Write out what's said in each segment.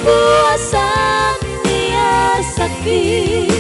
Puasan biar sakit.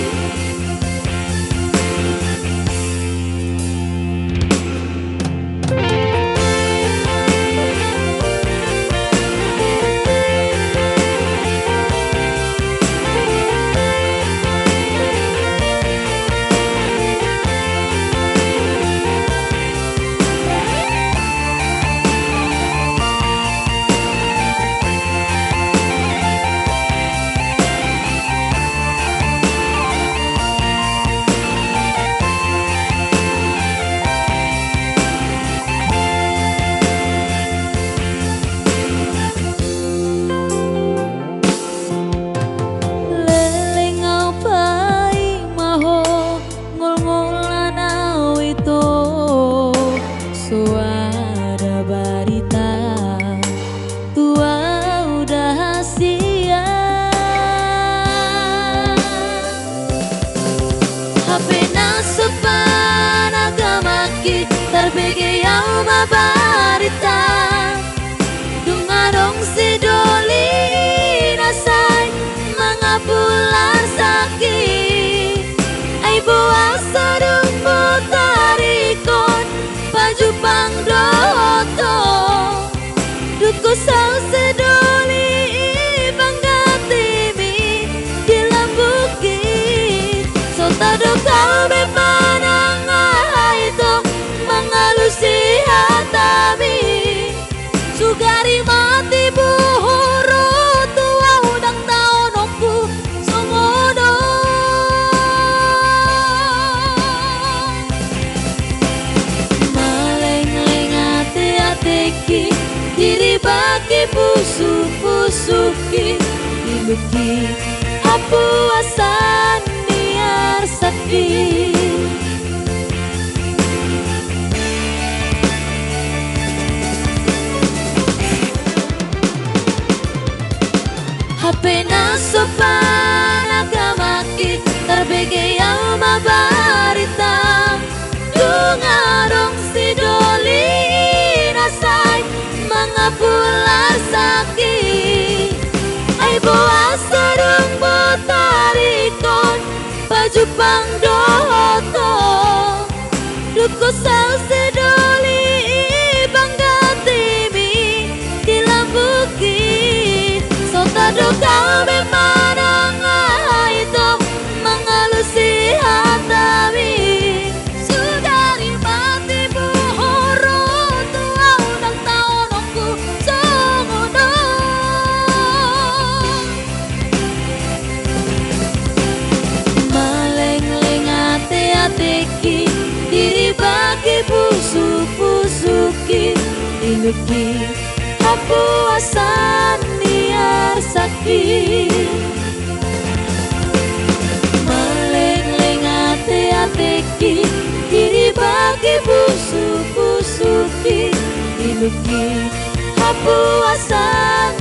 Suara barita tua udah siang, HP nasupan agama kita terbege yau mabarita dungadong si doli nasay mga bulan sakit ay buwas sa dumbo tarikon pajupang doto duko sa sedoli panggatimi di lambukit so tado kau bepanang ito mangalusi hatami sugari mati buhuro tua udang taonokku songodo maleng-leng ate-ateki diri bagi pusu-pusuki diluki apuasan biar sakit. HP nasupan agama kita terbege yau mabarita dungadong si doli nasay mga pular sakit ay buwas sa dumbo tarikon pajupang doto duko sa si doli panggatimi di lambukit so tado kau bepanang ito mangalusi hatami sugari mati buhoro tua udang taonokku songodo maleng-leng ate-ateki diri bagi pusu-pusuki diluki apuasan biar sakit maleng-leng ate-ateki diri bagi pusu-pusuki diluki apuasan